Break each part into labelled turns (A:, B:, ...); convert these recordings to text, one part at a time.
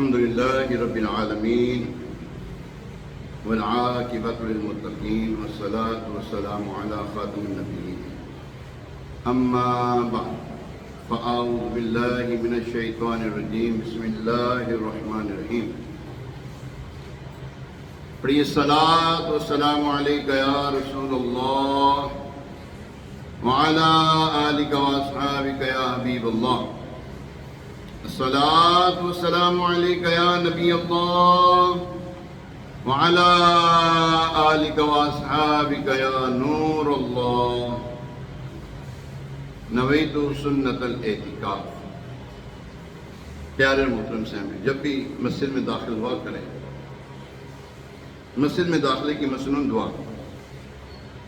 A: الحمد لله رب العالمين والعاقبة للمتقين والصلاة والسلام على خاتم النبيين أما بعد فأعوذ بالله من الشيطان الرجيم بسم الله الرحمن الرحيم پڑھیے الصلاة والسلام عليك يا رسول الله وعلى آلك وأصحابك يا حبيب الله الصلاة والسلام عليك يا نبي الله وعلى آلك وأصحابك يا نور الله نویت سنت الاعتکاف۔ پیارے محترم سامعین، جب بھی مسجد میں داخل ہوا کریں، مسجد میں داخلے کی مسنون دعا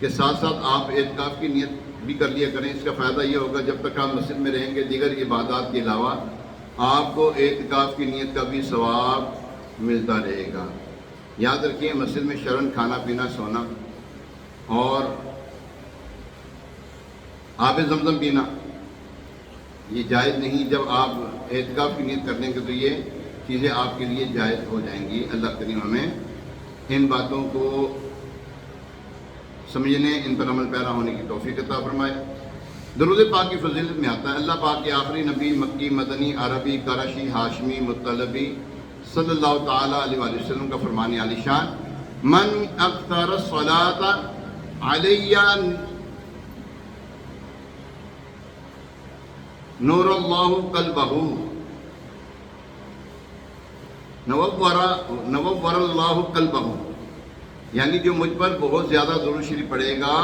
A: کے ساتھ ساتھ آپ اعتکاف کی نیت بھی کر لیا کریں۔ اس کا فائدہ یہ ہوگا جب تک آپ مسجد میں رہیں گے دیگر عبادات کے علاوہ آپ کو اعتکاف کی نیت کا بھی ثواب ملتا رہے گا۔ یاد رکھیے، مسجد میں شرن کھانا پینا سونا اور آب زمزم پینا یہ جائز نہیں۔ جب آپ اعتکاف کی نیت کر لیں گے تو یہ چیزیں آپ کے لیے جائز ہو جائیں گی۔ اللہ کریم ہمیں ان باتوں کو سمجھنے، ان پر عمل پیرا ہونے کی توفیق عطا فرمائے۔ درود پاک کی فضیلت میں آتا ہے اللہ پاک کے آخری نبی مکی مدنی عربی قرشی ہاشمی مطلبی صلی اللہ تعالیٰ علیہ وآلہ وسلم کا فرمان عالی شان، من اکثر الصلاۃ علی نور اللہ قلبہ نور اللہ قلبہ، یعنی جو مجھ پر بہت زیادہ درود شریف پڑھے گا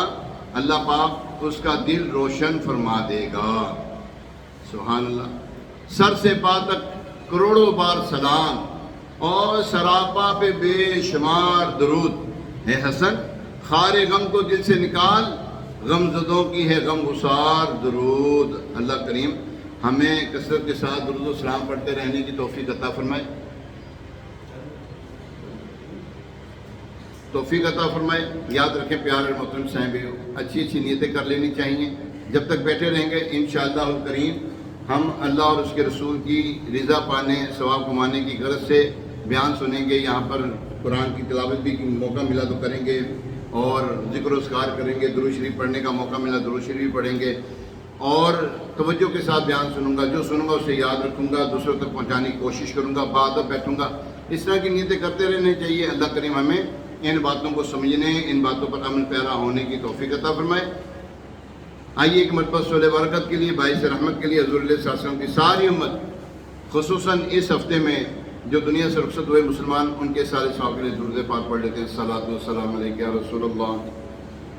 A: اللہ پاک اس کا دل روشن فرما دے گا۔ سبحان اللہ۔ سر سے پا تک کروڑوں بار سلام اور سراپا پہ بے شمار درود۔ ہے حسن خار غم کو دل سے نکال، غم زدوں کی ہے غم گسار درود۔ اللہ کریم ہمیں کثرت کے ساتھ درود و سلام پڑھتے رہنے کی توفیق عطا فرمائے، توفیق عطا فرمائے۔ یاد رکھیں پیارے محترم صاحبیو، اچھی اچھی نیتیں کر لینی چاہیے۔ جب تک بیٹھے رہیں گے انشاءاللہ الکریم ہم اللہ اور اس کے رسول کی رضا پانے، ثواب کمانے کی غرض سے بیان سنیں گے۔ یہاں پر قرآن کی تلاوت بھی موقع ملا تو کریں گے، اور ذکر و اذکار کریں گے، درود شریف پڑھنے کا موقع ملا درود شریف پڑھیں گے، اور توجہ کے ساتھ بیان سنوں گا۔ جو سنوں گا اسے یاد رکھوں گا، دوسروں تک پہنچانے کی کوشش کروں گا، بادب بیٹھوں گا۔ اس طرح کی نیتیں کرتے رہنے چاہیے۔ اللہ کریم ہمیں ان باتوں کو سمجھنے، ان باتوں پر عمل پیرا ہونے کی توفیق عطا فرمائے۔ آئیے ایک مرتبہ صلح برکت کے لیے، باعث رحمت کے لیے حضور علیہ السلام کی ساری امت، خصوصاً اس ہفتے میں جو دنیا سے رخصت ہوئے مسلمان، ان کے سارے ثواب کے لیے درود پاک پڑھ لیتے ہیں۔ الصلاۃ والسلام علیک یا رسول اللہ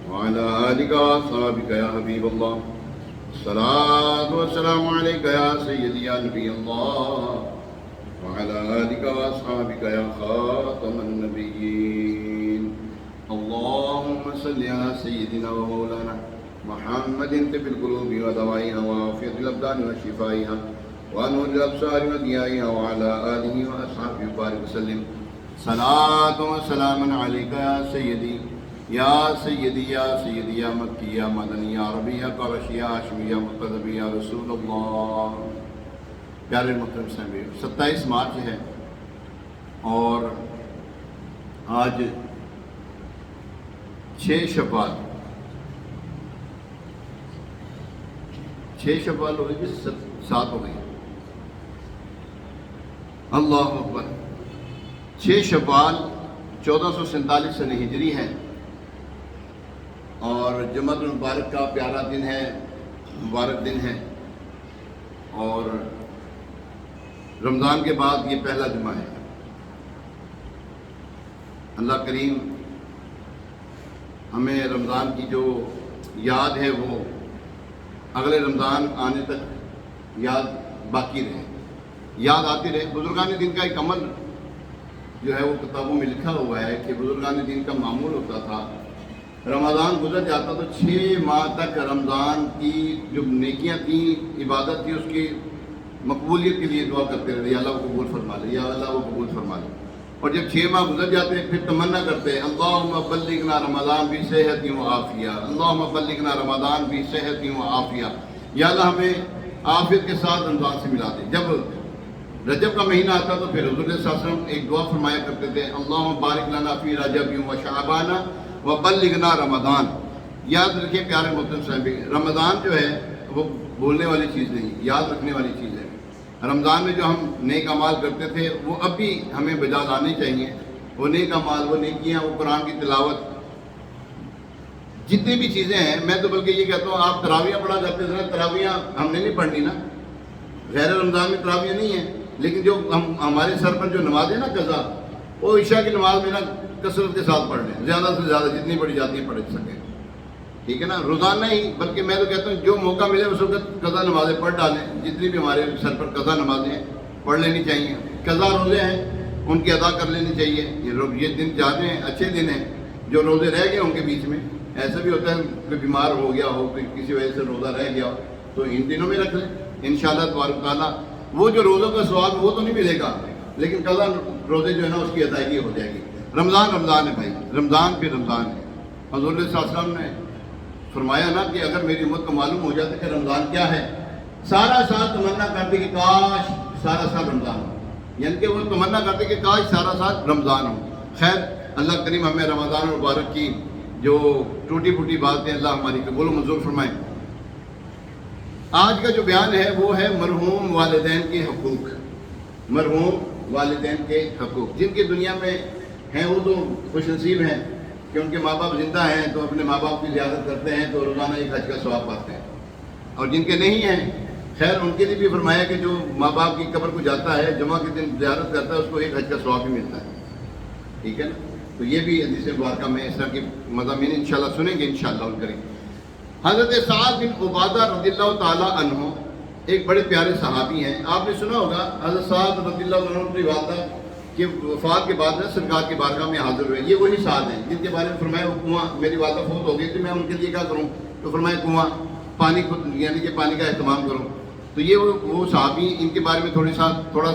A: وعلی آلک وصحبک یا حبیب اللہ، الصلاۃ والسلام علیک یا سیدی یا نبی اللہ وعلی آلک وصحبک یا خاتم النبیین، اللہم صلی علی سیدنا و مولانا محمد طب القلوب ودوائها وعافیت الابدان وشفائها ونور الابصار وضیائها وعلى آلہ واصحابہ وبارک وسلم۔ صلاۃ و سلام علیک یا سیدی یا سیدی یا سیدی یا مکی یا مدنی یا عربی یا قرشی یا ہاشمی یا مطلبی یا رسول اللہ۔ پیارے محترم صاحب، 27 مارچ ہے اور آج 6 شوال ہو گئی، 7 ہو گئی۔ اللہ اکبر۔ 6 شوال 1447 سنہ ہجری ہے اور جمعۃ المبارک کا پیارا دن ہے، مبارک دن ہے، اور رمضان کے بعد یہ پہلا جمعہ ہے۔ اللہ کریم ہمیں رمضان کی جو یاد ہے وہ اگلے رمضان آنے تک یاد باقی رہے، یاد آتی رہے۔ بزرگان دین کا ایک عمل جو ہے وہ کتابوں میں لکھا ہوا ہے کہ بزرگان دین کا معمول ہوتا تھا، رمضان گزر جاتا تو 6 ماہ تک رمضان کی جو نیکیاں تھیں، عبادت تھی، اس کی مقبولیت کے لیے دعا کرتے رہتے، یا اللہ وہ قبول فرما لے، یا اللہ وہ قبول فرما لے۔ اور جب 6 ماہ گزر جاتے ہیں پھر تمنا کرتے ہیں اللہم بلغنا رمضان بصحت و عافیہ، اللہم بلغنا رمضان بصحت و عافیہ، یا اللہ ہمیں عافیت کے ساتھ رمضان سے ملا دے۔ جب رجب کا مہینہ آتا تو پھر حضور صلی اللہ علیہ وسلم ایک دعا فرمایا کرتے تھے، اللہم بارک لنا فی رجب و شعبان و بلغنا رمضان۔ یاد رکھیں پیارے محترم صاحب، رمضان جو ہے وہ بولنے والی چیز نہیں، یاد رکھنے والی چیز ہے۔ رمضان میں جو ہم نیک اعمال کرتے تھے وہ اب بھی ہمیں بجا لانے چاہیے۔ وہ نیک اعمال، وہ نیکیاں، وہ قرآن کی تلاوت، جتنی بھی چیزیں ہیں۔ میں تو بلکہ یہ کہتا ہوں آپ تراویاں پڑھا کرتے تھے نا، تراویاں ہم نے نہیں پڑھنی نا، غیر رمضان میں تراویاں نہیں ہیں، لیکن جو ہمارے سر پر جو نمازیں نا قضا، وہ عشاء کی نماز میں نا کثرت کے ساتھ پڑھ لیں، زیادہ سے زیادہ جتنی پڑھی جاتی ہے پڑھ سکیں، ٹھیک ہے نا، روزانہ ہی۔ بلکہ میں تو کہتا ہوں جو موقع ملے اس وقت قضا نمازیں پڑھ ڈالیں، جتنی بھی ہمارے سر پر قضا نمازیں پڑھ لینی چاہیے۔ قضا روزے ہیں ان کی ادا کر لینی چاہیے۔ یہ دن جاتے ہیں، اچھے دن ہیں، جو روزے رہ گئے ان کے بیچ میں ایسا بھی ہوتا ہے کہ بیمار ہو گیا ہو، کوئی کسی وجہ سے روزہ رہ گیا ہو تو ان دنوں میں رکھ لیں انشاءاللہ تبارک تعالیٰ۔ وہ جو روزوں کا ثواب وہ تو نہیں ملے گا، لیکن قضا روزے جو ہے نا اس کی ادائیگی ہو جائے گی۔ رمضان ہے بھائی، رمضان پھر رمضان ہے۔ حضور صلی اللہ علیہ وسلم نے فرمایا نا کہ اگر میری امت کو معلوم ہو جاتا کہ رمضان کیا ہے، سارا سال تمنا کرتے کہ کاش سارا سال رمضان ہو، یعنی کہ وہ تمنا کرتے کہ کاش سارا سال رمضان ہو۔ خیر اللہ کریم ہمیں رمضان المبارک کی جو ٹوٹی پھوٹی باتیں اللہ ہماری قبول و منظور فرمائیں۔ آج کا جو بیان ہے وہ ہے مرحوم والدین کے حقوق، مرحوم والدین کے حقوق۔ جن کی دنیا میں ہیں وہ تو خوش نصیب ہیں کہ ان کے ماں باپ زندہ ہیں تو اپنے ماں باپ کی زیارت کرتے ہیں تو روزانہ ایک حج کا ثواب پاتے ہیں، اور جن کے نہیں ہیں خیر ان کے لیے بھی فرمایا کہ جو ماں باپ کی قبر کو جاتا ہے جمعہ کے دن زیارت کرتا ہے اس کو ایک حج کا ثواب بھی ملتا ہے، ٹھیک ہے نا۔ تو یہ بھی حدیث مبارکہ میں اس طرح کی مضامین انشاءاللہ سنیں گے انشاءاللہ الکریم۔ حضرت سعد بن عبادہ رضی اللہ تعالیٰ عنہ ایک بڑے پیارے صحابی ہیں۔ آپ نے سنا ہوگا حضرت سعد رضی اللہ عنہ کی والدہ کہ وفات کے بعد میں سرکار کی بارگاہ میں حاضر ہوئے۔ یہ وہی سعد ہیں جن کے بارے میں فرمایا وہ کنواں، میری والدہ فوت ہو گئی تھی میں ان کے لیے کیا کروں، تو فرمایا کنواں، پانی کو یعنی کہ پانی کا اہتمام کرو۔ تو یہ وہ صحابی، ان کے بارے میں تھوڑا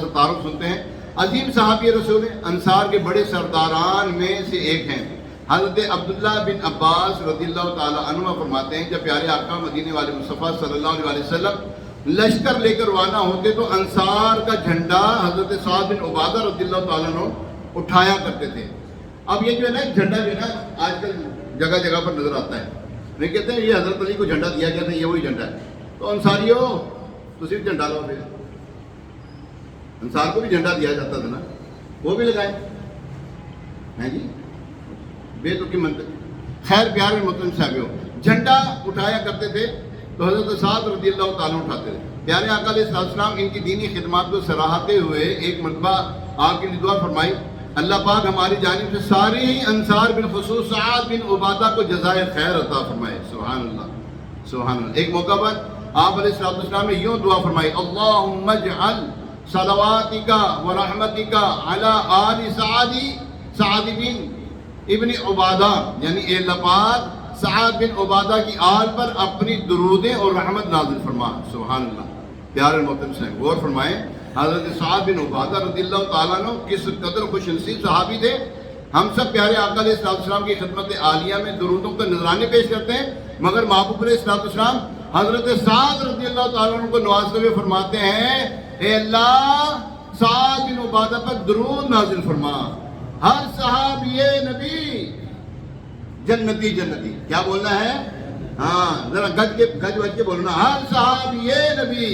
A: سا تعارف سنتے ہیں۔ عظیم صحابی رسول انصار کے بڑے سرداران میں سے ایک ہیں۔ حضرت عبداللہ بن عباس رضی اللہ تعالیٰ عنہ فرماتے ہیں جب پیارے آقا مدینے والے مصطفیٰ صلی اللہ علیہ وسلم لشکر لے کر روانہ ہوتے تو انصار کا جھنڈا حضرت سعد بن عبادہ رضی اللہ تعالیٰ عنہ اٹھایا کرتے تھے۔ اب یہ جو ہے نا جھنڈا جو ہے نا آج کل جگہ جگہ پر نظر آتا ہے، نہیں کہتے ہیں یہ حضرت علی کو جھنڈا دیا گیا تھا، یہ وہی جھنڈا ہے۔ تو انصاریوں تو صرف جھنڈا لو، پھر انصار کو بھی جھنڈا دیا جاتا تھا نا، وہ بھی لگائے ہیں جی، بے تو کی منطق۔ خیر پیارے محترم صاحبوں، جھنڈا اٹھایا کرتے تھے تو حضرت سعد رضی اللہ تعالیٰ اٹھاتے تھے۔ پیارے آقا علیہ السلام ان کی دینی خدمات کو سراہتے ہوئے ایک مرتبہ آپ کی دعا فرمائی، اللہ پاک ہماری جانب سے سارے ہی انصار بالخصوص سعد بن عبادہ کو جزائے خیر عطا فرمائے۔ سبحان اللہ سبحان اللہ۔ ایک موقع پر آپ علیہ السلام نے یوں دعا فرمائی، اللہم اجعل صلواتک و رحمتک علی آل سعد بن ابن عبادہ، یعنی اے اللہ پاک سعد بن عبادہ کی آل پر اپنی درودیں اور رحمت نازل فرما۔ سبحان اللہ۔ پیارے محترم سے غور فرمائیں حضرت سعد بن عبادہ رضی اللہ تعالیٰ عنہ کس قدر خوش نصیب صحابی تھے۔ ہم سب پیارے آقا علیہ السلام کی خدمت عالیہ میں درودوں کا نذرانے پیش کرتے ہیں، مگر محبوب علیہ السلام حضرت سعد رضی اللہ تعالیٰ عنہ کو نوازتے ہوئے فرماتے ہیں، اے اللہ سعد بن عبادہ پر درود نازل فرما۔ ہر صحابی نبی جنتی جنتی، کیا بولنا ہے؟ ہاں ذرا گج وج کے بولنا، ہر صحابی نبی،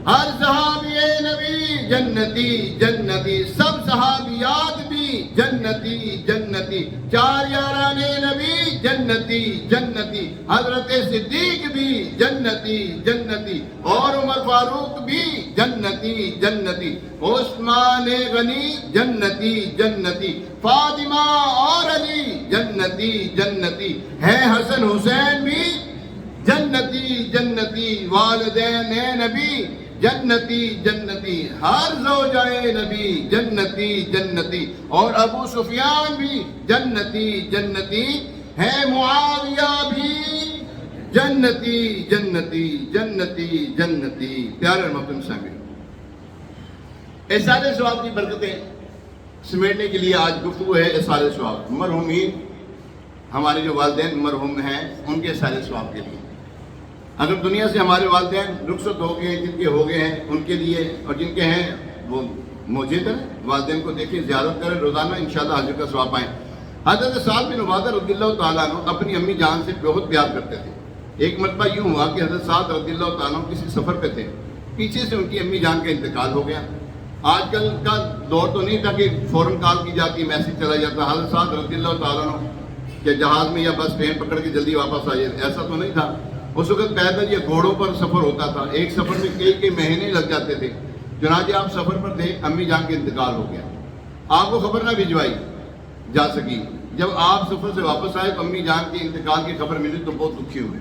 A: ہر صحابی نبی جنتی جنتی، سب صحابیات بھی جنتی جنتی، چار یاران نبی جنتی جنتی، حضرت صدیق بھی جنتی جنتی، اور عمر فاروق بھی جنتی جنتی، عثمان غنی جنتی جنتی، فاطمہ اور علی جنتی جنتی، ہے حسن حسین بھی جنتی جنتی، والدین نبی جنتی جنتی، ہر زوجائے نبی جنتی جنتی، اور ابو سفیان بھی جنتی جنتی، ہے معاویہ بھی جنتی جنتی جنتی جنتی۔ پیارے محترم سامعین، احسان ثواب کی برکتیں سمیٹنے کے لیے آج گفتگو ہے احسان ثواب، مرحومین ہمارے جو والدین مرحوم ہیں ان کے احسان ثواب کے لیے۔ اگر دنیا سے ہمارے والدین رخصت ہو گئے، جن کے ہو گئے ہیں ان کے لیے، اور جن کے ہیں وہ موجود ہیں، والدین کو دیکھیں، زیارت کریں روزانہ، انشاءاللہ حج کا ثواب پائیں۔ حضرت سعد بن عبادہ رضی اللہ تعالیٰ عنہ اپنی امی جان سے بہت پیار کرتے تھے۔ ایک مرتبہ یوں ہوا کہ حضرت سعد رضی اللہ تعالیٰ عنہ کسی سفر پہ تھے، پیچھے سے ان کی امی جان کا انتقال ہو گیا۔ آج کل کا دور تو نہیں تھا کہ فوراً کال کی جاتی، میسج چلا جاتا۔ حضرت سعد رضی اللہ تعالیٰ عنہ کہ جہاز میں یا بس ٹرین پکڑ کے جلدی واپس آئیے، ایسا تو نہیں تھا۔ اس وقت پیدل یا گھوڑوں پر سفر ہوتا تھا، ایک سفر میں کئی مہینے لگ جاتے تھے۔ چنانچہ آپ سفر پر تھے، امی جان کے انتقال ہو گیا، آپ کو خبر نہ بھجوائی جا سکی۔ جب آپ سفر سے واپس آئے تو امی جان کے انتقال کی خبر ملی تو بہت دکھی ہوئے۔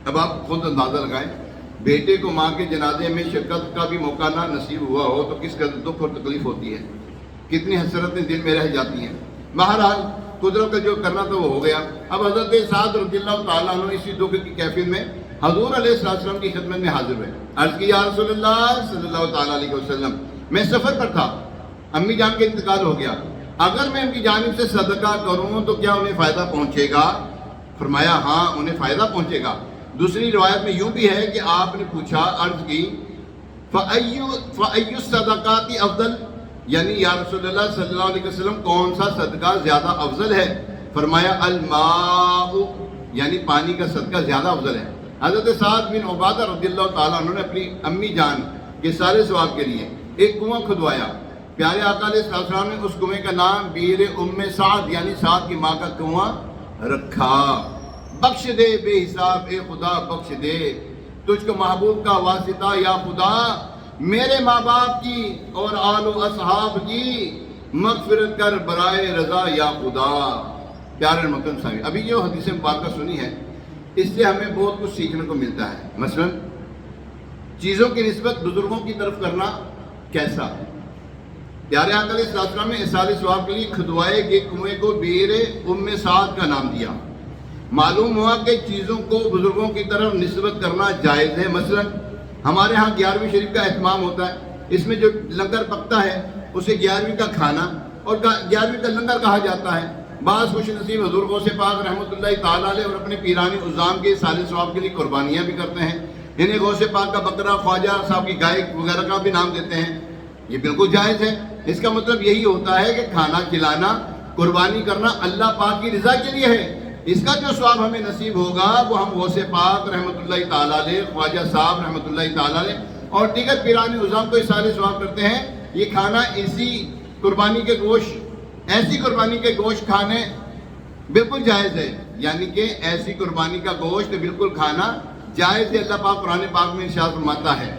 A: اب آپ خود اندازہ لگائیں، بیٹے کو ماں کے جنازے میں شرکت کا بھی موقع نہ نصیب ہوا ہو تو کس قدر دکھ اور تکلیف ہوتی ہے، کتنی حسرتیں دل میں رہ جاتی ہیں۔ بہرحال قدرت کا جو کرنا تھا وہ ہو گیا۔ اب حضرت سعد رضی اللہ تعالیٰ عنہ اسی دکھ کی کیفیت میں حضور علیہ السلام کی خدمت میں حاضر ہوئے۔ عرض کی یا رسول اللہ صلی اللہ تعالیٰ علیہ وسلم، میں سفر پر تھا، امی جان کے انتقال ہو گیا، اگر میں ان کی جانب سے صدقہ کروں تو کیا انہیں فائدہ پہنچے گا؟ فرمایا ہاں انہیں فائدہ پہنچے گا۔ دوسری روایت میں یوں بھی ہے کہ آپ نے پوچھا، عرض کی فَأَيُّ الصَّدَقَاتِ أَفْضَلُ، یعنی یا رسول اللہ صلی اللہ علیہ وسلم کون سا صدقہ زیادہ افضل ہے؟ فرمایا الماء، یعنی پانی کا صدقہ زیادہ افضل ہے۔ حضرت سعد بن عبادہ رضی اللہ تعالیٰ عنہ نے اپنی امی جان کے سارے ثواب کے لیے ایک کنواں کھدوایا۔ پیارے آقا علیہ السلام نے اس کنویں کا نام بیر ام سعد یعنی سعد کی ماں کا کنواں رکھا۔ بخش دے بے حساب اے خدا بخش دے، تجھ کو محبوب کا واسطہ یا خدا، میرے ماں باپ کی اور آل و اصحاب کی مغفرت کر برائے رضا یا خدا۔ پیارے مکرم صاحب، ابھی جو حدیث مبارکہ سنی ہے اس سے ہمیں بہت کچھ سیکھنے کو ملتا ہے۔ مثلا چیزوں کی نسبت بزرگوں کی طرف کرنا کیسا؟ پیارے آقا علیہ السلام نے اصال ثواب کے لیے کھدوائے گئے کنویں کو بیر ام سعد کا نام دیا۔ معلوم ہوا کہ چیزوں کو بزرگوں کی طرف نسبت کرنا جائز ہے۔ مثلا ہمارے ہاں 11ویں شریف کا اہتمام ہوتا ہے، اس میں جو لنگر پکتا ہے اسے 11ویں کا کھانا اور 11ویں کا لنگر کہا جاتا ہے۔ بعض خوش نصیب حضور غوث پاک رحمۃ اللہ تعالیٰ علیہ اور اپنے پیرانی عظام کے سال ثواب کے لیے قربانیاں بھی کرتے ہیں۔ انہیں غوث پاک کا بکرا، خواجہ صاحب کی گائے وغیرہ کا بھی نام دیتے ہیں، یہ بالکل جائز ہے۔ اس کا مطلب یہی ہوتا ہے کہ کھانا کھلانا، قربانی کرنا اللہ پاک کی رضا کے لیے ہے۔ اس کا جو ثواب ہمیں نصیب ہوگا وہ ہم غوث پاک رحمۃ اللہ تعالیٰ علیہ، خواجہ صاحب رحمۃ اللہ تعالیٰ علیہ اور دیگر پیرانی عظام کو اس سال ثواب کرتے ہیں۔ یہ کھانا اسی قربانی کے گوشت، ایسی قربانی کے گوشت کھانے بالکل جائز ہے، یعنی کہ ایسی قربانی کا گوشت بالکل کھانا جائز ہے۔ اللہ پاک قرآن پاک میں ارشاد فرماتا ہے،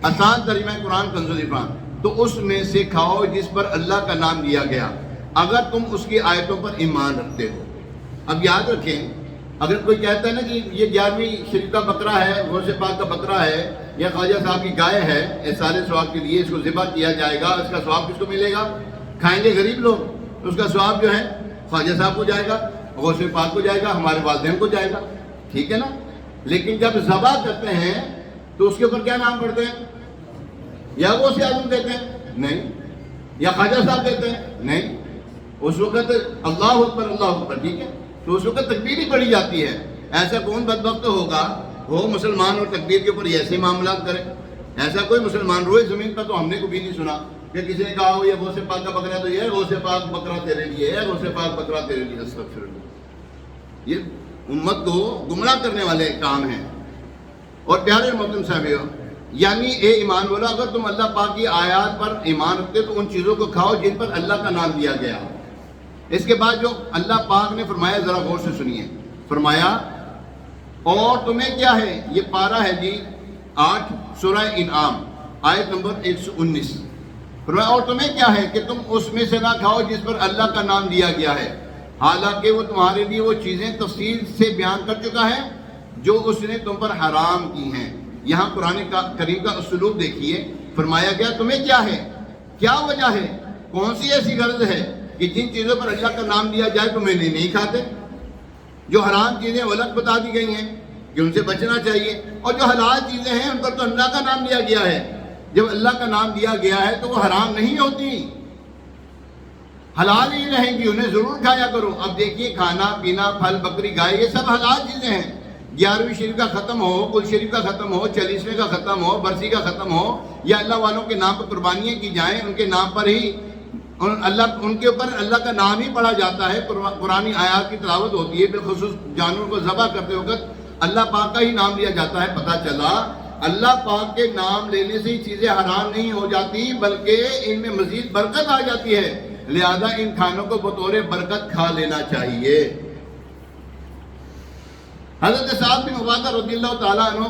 A: آسان ترجمہ قرآن کنز العرفان، تو اس میں سے کھاؤ جس پر اللہ کا نام لیا گیا اگر تم اس کی آیتوں پر ایمان رکھتے ہو۔ اب یاد رکھیں، اگر کوئی کہتا ہے نا کہ یہ 11ویں شریف کا بکرا ہے، غوث پاک کا بکرا ہے یا خواجہ صاحب کی گائے ہے، احسان ثواب کے لیے اس کو ذبح کیا جائے گا، اس کا ثواب کس کو ملے گا؟ کھائیں گے غریب لوگ، اس کا ثواب جو ہے خواجہ صاحب کو جائے گا، غوث پاک کو جائے گا، ہمارے والدین کو جائے گا، ٹھیک ہے نا۔ لیکن جب ذبح کرتے ہیں تو اس کے اوپر کیا نام پڑھتے ہیں؟ یا غوث اعظم دیتے ہیں؟ نہیں۔ یا خواجہ صاحب دیتے ہیں؟ نہیں۔ اس وقت اللہ اکبر اللہ اکبر، ٹھیک ہے، تو اس وقت تکبیر ہی پڑھی جاتی ہے۔ ایسا کون بدبخت ہوگا وہ مسلمان اور تکبیر کے اوپر ایسے معاملات کرے؟ ایسا کوئی مسلمان روئے زمین پر تو ہم نے کبھی نہیں سنا کہ کسی نے کہا ہو یہ غوث پاک کا بکرا تو یہ غوث پاک بکرا تیرے لیے ہے، غوث پاک بکرا تیرے لیے۔ استغفر اللہ، یہ امت کو گمراہ کرنے والے کام ہیں۔ اور پیارے محترم صاحبیو، یعنی اے ایمان والا، اگر تم اللہ پاک کی آیات پر ایمان رکھتے تو ان چیزوں کو کھاؤ جن پر اللہ کا نام لیا گیا۔ اس کے بعد جو اللہ پاک نے فرمایا ذرا غور سے سنیے، فرمایا اور تمہیں کیا ہے، یہ پارہ ہے جی 8 سورہ انعام آیت نمبر 119۔ فرمایا اور تمہیں کیا ہے کہ تم اس میں سے نہ کھاؤ جس پر اللہ کا نام لیا گیا ہے، حالانکہ وہ تمہارے لیے وہ چیزیں تفصیل سے بیان کر چکا ہے جو اس نے تم پر حرام کی ہیں۔ یہاں قرآن کریم کا اسلوب دیکھیے، فرمایا گیا تمہیں کیا ہے، کیا وجہ ہے، کون سی ایسی غرض ہے کہ جن چیزوں پر اللہ کا نام لیا جائے تو میں نہیں کھاتے۔ جو حرام چیزیں الگ بتا دی گئی ہیں کہ ان سے بچنا چاہیے، اور جو حلال چیزیں ہیں ان پر تو اللہ کا نام لیا گیا ہے۔ جب اللہ کا نام لیا گیا ہے تو وہ حرام نہیں ہوتی۔ حلال ہی رہیں گی، انہیں ضرور کھایا کرو۔ اب دیکھیے کھانا پینا، پھل بکری گائے، یہ سب حلال چیزیں ہیں۔ 11ویں شریف کا ختم ہو، کل شریف کا ختم ہو، 40ویں کا ختم ہو، برسی کا ختم ہو، یا اللہ والوں کے نام پر قربانیاں کی جائیں، ان کے نام پر ہی ان کے اوپر اللہ کا نام ہی پڑھا جاتا ہے، قرآنی آیات کی تلاوت ہوتی ہے، بالخصوص جانور کو ذبح کرتے وقت اللہ پاک کا ہی نام لیا جاتا ہے۔ پتہ چلا اللہ پاک کے نام لینے سے ہی چیزیں حرام نہیں ہو جاتی، بلکہ ان میں مزید برکت آ جاتی ہے، لہذا ان کھانوں کو بطور برکت کھا لینا چاہیے۔ حضرت سعد بن عبادہ رضی اللہ تعالیٰ عنہ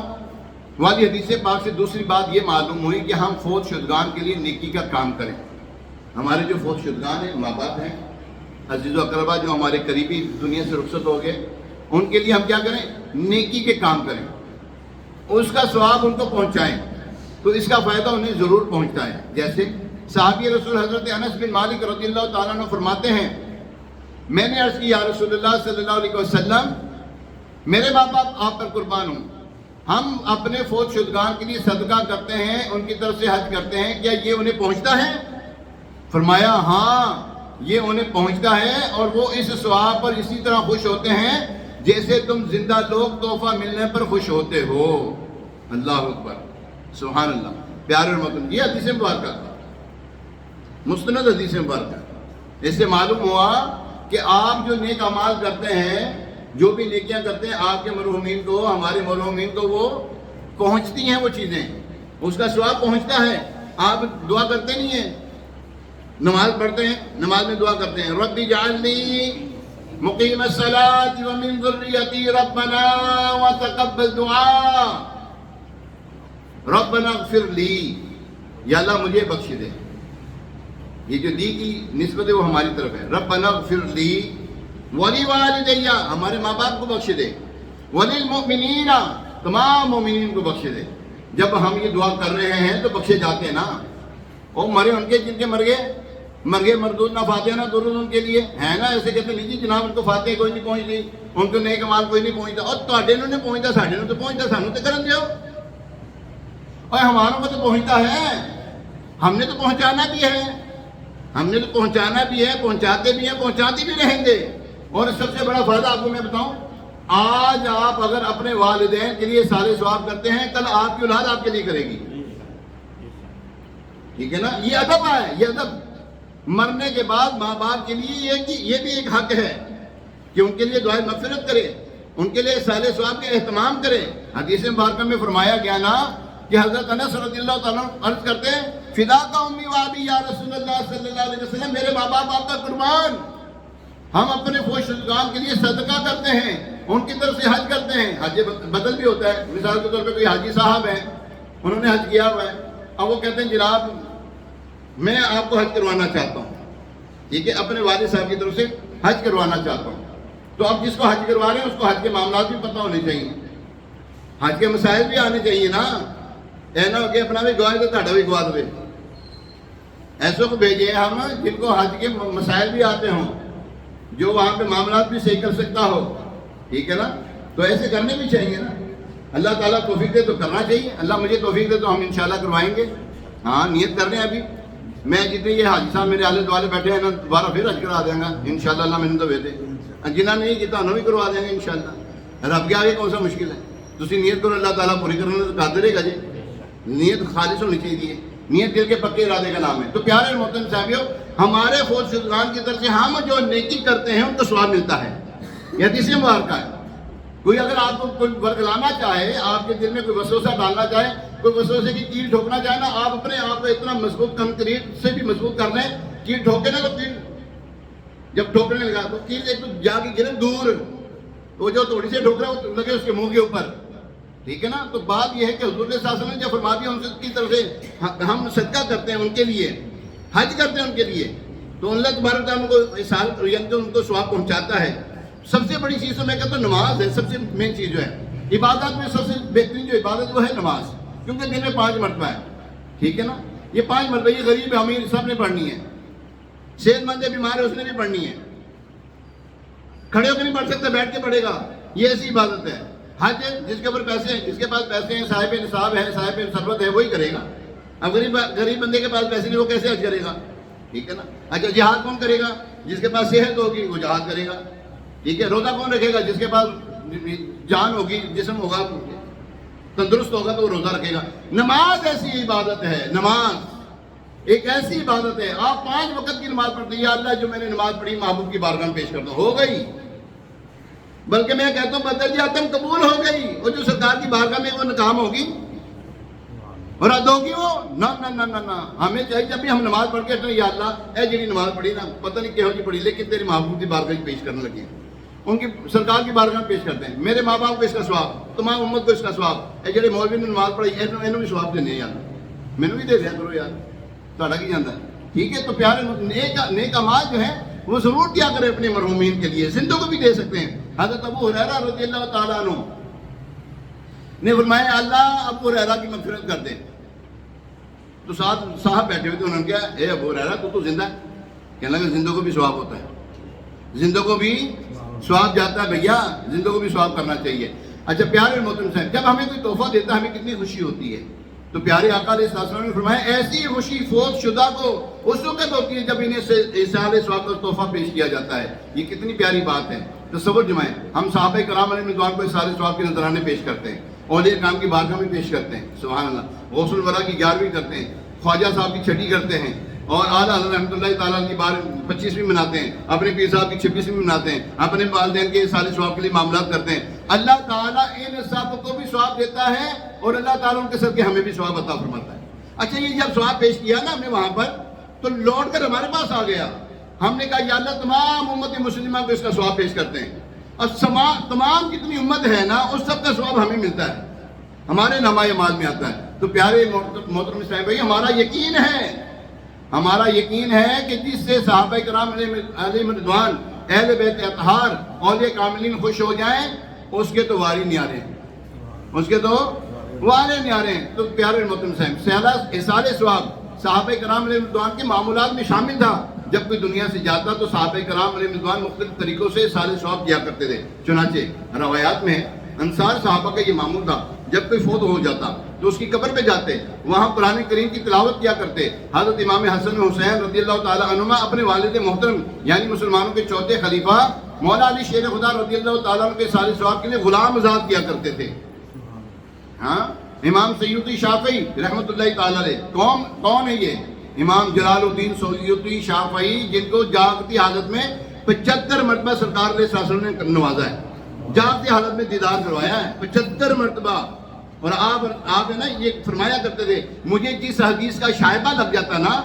A: والی حدیث پاک سے دوسری بات یہ معلوم ہوئی کہ ہم فوت شدگان کے لیے نیکی کا کام کریں۔ ہمارے جو فوت شدگان ہیں، ماں باپ ہیں، عزیز و اقربا جو ہمارے قریبی دنیا سے رخصت ہو گئے، ان کے لیے ہم کیا کریں؟ نیکی کے کام کریں، اس کا ثواب ان کو پہنچائیں، تو اس کا فائدہ انہیں ضرور پہنچتا ہے۔ جیسے صحابی رسول حضرت انس بن مالک رضی اللہ تعالیٰ عنہ فرماتے ہیں، میں نے عرض کی یا رسول اللہ صلی اللہ علیہ وسلم، میرے ماں باپ آپ پر قربان ہوں، ہم اپنے فوت شدگان کے لیے صدقہ کرتے ہیں، ان کی طرف سے حج کرتے ہیں، کیا یہ انہیں پہنچتا ہے؟ فرمایا ہاں یہ انہیں پہنچتا ہے، اور وہ اس ثواب پر اسی طرح خوش ہوتے ہیں جیسے تم زندہ لوگ تحفہ ملنے پر خوش ہوتے ہو۔ اللہ اکبر، سبحان اللہ۔ پیارے اور محترم، یہ حدیث مبارکہ مستند حدیث مبارکہ، اس سے معلوم ہوا کہ آپ جو نیک اعمال کرتے ہیں، جو بھی نیکیاں کرتے ہیں، آپ کے مرحومین کو، ہمارے مرحومین کو وہ پہنچتی ہیں، وہ چیزیں، اس کا ثواب پہنچتا ہے۔ آپ دعا کرتے نہیں ہیں، نماز پڑھتے ہیں، نماز میں دعا کرتے ہیں، رب اجعلنی مقیم الصلاۃ ومن ذریتی ربنا وتقبل دعاء، ربنا اغفر لی، یا اللہ مجھے بخش دے۔ یہ جو لی کی نسبت ہے وہ ہماری طرف ہے، ربنا اغفر لی ولوالدی، ہمارے ماں باپ کو بخش دے، وللمؤمنین، تمام مومنین کو بخش دے۔ جب ہم یہ دعا کر رہے ہیں تو بخشے جاتے ہیں نا، اور مرے ان کے جن کے مر گئے مردود نہ فاتحہ نہ درود ان کے لیے ہے نا، ایسے کہتے نہیں جی جناب ان کو فاتحہ کوئی نہیں پہنچتی، ان کو نیک اعمال کوئی نہیں پہنچتا، اور تواڈے نوں نہیں پہنچتا، ساڈے نوں تو پہنچتا، سانوں تے کرن دیو، اور ہماروں کو تو پہنچتا ہے، ہم نے تو پہنچانا بھی ہے، ہم نے تو پہنچانا بھی ہے، پہنچاتے بھی ہیں، پہنچاتے بھی رہیں گے۔ اور سب سے بڑا فائدہ آپ کو میں بتاؤں، آج آپ اگر اپنے والدین کے لیے سارے ثواب کرتے ہیں، کل آپ کی اولاد آپ کے لیے کرے گی، ٹھیک ہے نا؟ یہ ادب ہے، یہ ادب مرنے کے بعد ماں باپ کے لیے یہ بھی ایک حق ہے کہ ان کے لیے دعائے مغفرت کرے، ان کے لیے سارے ثواب کا اہتمام کرے۔ حدیث مبارکہ میں فرمایا گیا نا کہ حضرت انس رضی اللہ تعالیٰ عرض کرتے ہیں، فدا کا امی و ابی یا رسول اللہ صلی اللہ علیہ وسلم، میرے ماں باپ آپ کا قربان، ہم اپنے فوت شدگان کے لیے صدقہ کرتے ہیں، ان کی طرف سے حج کرتے ہیں۔ حج بدل بھی ہوتا ہے، مثال کے طور پہ کوئی حاجی صاحب ہیں، انہوں نے حج کیا ہوا ہے، اب وہ کہتے ہیں جناب میں آپ کو حج کروانا چاہتا ہوں، ٹھیک ہے، اپنے والد صاحب کی طرف سے حج کروانا چاہتا ہوں، تو اب جس کو حج کروا رہے ہیں اس کو حج کے معاملات بھی پتہ ہونے چاہیے، حج کے مسائل بھی آنے چاہیے نا، اے نہ ہو کہ اپنا بھی گواہ تو تہاڈا بھی گوا دے۔ ایسوں کو بھیجے ہم جن کو حج کے مسائل بھی آتے ہوں، جو وہاں پہ معاملات بھی صحیح کر سکتا ہو، ٹھیک ہے نا، تو ایسے کرنے بھی چاہیے نا۔ اللہ تعالیٰ توفیق دے تو کرنا چاہیے، اللہ مجھے توفیق دے تو ہم انشاءاللہ کروائیں گے۔ ہاں نیت کر رہے ہیں ابھی، میں جتنے یہ حاجی صاحب میرے آلے دوالے بیٹھے ہیں نا، دوبارہ پھر حج کرا دیں گا انشاءاللہ، اللہ میں نے تو دے جنہاں نہیں کیتا انہوں بھی کروا دیں گے انشاءاللہ۔ رب کے آگے کون سا مشکل ہے، تسی نیت کرو، اللہ تعالیٰ پوری کرنے تو کر دے گا جی۔ نیت خالص ہونی چاہیے، نیت دل کے پکے ارادے کا نام ہے۔ تو پیارے اور محترم صاحبیو، ہمارے فوت شدگان کی طرف سے ہم جو نیکی کرتے ہیں ان کو ثواب ملتا ہے، یہ حدیث مبارکہ ہے۔ کوئی اگر آپ کو کوئی ورگلانا چاہے، آپ کے دل میں کوئی وسوسہ ڈالنا چاہے، کوئی وسوسے کی کیل ٹھوکنا چاہے نا، آپ اپنے آپ کو اتنا مضبوط کنکریٹ سے بھی مضبوط کر لیں، کیل ٹھوکے نا تو کیل جب ٹھوکنے لگا تو کیل ایک تو جا کے گرے دور، وہ جو تھوڑی سے ٹھوک رہا ہے وہ لگے اس کے منہ کے اوپر، ٹھیک ہے نا۔ تو بات یہ ہے کہ حضور صلی اللہ علیہ وسلم نے جو فرما دیا ان کی طرف سے ہم صدقہ کرتے ہیں ان کے لیے، حج کرتے ہیں ان کے لیے، تو اللہ تبارک تعالیٰ ان کو ثواب پہنچاتا ہے۔ سب سے بڑی چیز تو میں کہتا ہوں نماز ہے، سب سے مین چیز جو ہے عبادت میں سب سے بہترین جو عبادت وہ ہے نماز، کیونکہ دن میں 5 مرتبہ ہے، ٹھیک ہے نا۔ یہ 5 مرتبہ، یہ غریب ہے امیر سب نے پڑھنی ہے، صحت مند ہے بیمار ہے اس نے بھی پڑھنی ہے، کھڑے ہو کے نہیں پڑھ سکتا بیٹھ کے پڑھے گا، یہ ایسی عبادت ہے۔ حج جس کے اوپر پیسے ہیں، جس کے پاس پیسے ہیں، صاحب نصاب ہے، صاحب ثروت ہے، وہی کرے گا۔ اب غریب بندے کے پاس پیسے نہیں، وہ کیسے حج کرے گا؟ ٹھیک ہے نا. اچھا جہاد کون کرے گا؟ جس کے پاس صحت ہوگی وہ جہاد کرے گا. ٹھیک ہے. روزہ کون رکھے گا؟ جس کے پاس جان ہوگی، جسم ہوگا، تندرست ہوگا تو وہ روزہ رکھے گا. نماز ایسی عبادت ہے، نماز ایک ایسی عبادت ہے. آپ 5 وقت کی نماز پڑھتے ہیں، یا اللہ جو میں نے نماز پڑھی محبوب کی بارگاہ میں پیش کرتا ہوں، ہو گئی. بلکہ میں کہتا ہوں بدل جاتم قبول ہو گئی. اور جو سرکار کی بارگاہ میں وہ ناکام ہوگی اور رد ہوگی وہ نہ نہ نہ نہ نہ. ہمیں چاہیے جب بھی ہم نماز پڑھ کے یا اللہ اے جی نماز پڑھی نا پتہ نہیں کہو جی پڑھی، لیکن تیری محبوب کی بارگاہ میں پیش کرنے لگے ہیں، ان کی سرکار کی بارگاہ میں پیش کرتے ہیں. میرے ماں باپ کو اس کا ثواب، تمام امت کو اس کا ثواب. اے جڑے مولوی نے نماز پڑھی انہوں بھی ثواب دینے یار، مینوں بھی دے دیا کرو یار، تہاڈا کی جاندا ہے. ٹھیک ہے. تو پیارے نیک اعمال جو ہیں وہ ضرور کیا کریں اپنے مرحومین کے لیے، زندوں کو بھی دے سکتے ہیں. حضرت ابو ہریرہ رضی اللہ تعالیٰ عنہ نے فرمایا اللہ ابو ہریرہ کی مغفرت کر دے. تو ساتھ صاحب بیٹھے ہوئے تھے، انہوں نے کہا اے ابو ہریرہ تو زندہ ہے؟ کہنے لگا زندوں کو بھی ثواب ہوتا ہے، زندوں کو بھی ثواب جاتا ہے بھیا، زندوں کو بھی ثواب کرنا چاہیے. اچھا پیارے محترم صاحب، جب ہمیں کوئی تحفہ دیتا ہے ہمیں کتنی خوشی ہوتی ہے. تو پیارے آقا علیہ السلام نے فرمایا ایسی خوشی فوت شدہ کو اس وقت ہوتی ہے جب انہیں ایصال ثواب کا تحفہ پیش کیا جاتا ہے. یہ کتنی پیاری بات ہے. تصور جمائیں، ہم صحابہ کرام علیہ رضوان کو ایصال ثواب کے نذرانے پیش کرتے ہیں، اولیاء کرام کی بارگاہ میں پیش کرتے ہیں، سبحان اللہ. غوث الورا کی 11ویں کرتے ہیں، خواجہ صاحب کی 6ٹی کرتے ہیں، اور اعلیٰ حضرت رحمۃ اللہ تعالیٰ کی 25ویں مناتے ہیں، اپنے پیر صاحب کی 26ویں مناتے ہیں، اپنے والدین کے ایصال ثواب کے لیے معاملات کرتے ہیں. اللہ تعالیٰ ان سب کو بھی ثواب دیتا ہے اور اللہ تعالیٰ ان کے صدقے ہمیں بھی ثواب عطا فرماتا ہے. اچھا یہ جب ثواب پیش کیا نا ہم نے وہاں پر، تو لوٹ کر ہمارے پاس آ گیا. ہم نے کہا یا اللہ تمام امت مسلمہ کو اس کا ثواب پیش کرتے ہیں، اور تمام جتنی امت ہے نا اس سب کا ثواب ہمیں ملتا ہے، ہمارے نامہ اعمال میں آتا ہے. تو پیارے محترم اسلام بھائی، ہمارا یقین ہے کہ جس سے صحابہ کرام علیہ رضوان، اہل بیت اطہار، اولیاء کاملین خوش ہو جائیں، اس کے تو واری نیارے ہیں، اس کے تو وارے نیارے ہیں. تو پیارے محترم صاحب، ایصال ثواب صحابہ کرام علیہ رضوان کے معمولات میں شامل تھا. جب کوئی دنیا سے جاتا تو صحابہ کرام علیہ رضوان مختلف طریقوں سے ایصال ثواب کیا کرتے تھے. چنانچہ روایات میں انصار صحابہ کا یہ معمول تھا، جب کوئی فوت ہو جاتا تو اس کی قبر پہ جاتے، وہاں قرآن کریم کی تلاوت کیا کرتے. حضرت امام حسن حسین رضی اللہ تعالیٰ عنہما اپنے والد محترم یعنی مسلمانوں کے چوتھے خلیفہ مولا علی شیر خدا رضی اللہ تعالیٰ عنہ کے ایصال ثواب کے لیے غلام آزاد کیا کرتے تھے. ہاں، امام سیوطی شافعی رحمۃ اللہ تعالیٰ علیہ، کون ہے یہ؟ امام جلال الدین سیوطی شافعی، جن کو جاگتی حالت میں 75 مرتبہ سرکار علیہ السلام نے نوازا ہے، جاگتی حالت میں دیدار کروایا ہے 75 مرتبہ. اور آپ ہے نا یہ فرمایا کرتے تھے مجھے جس حدیث کا شائبہ لگ جاتا نا،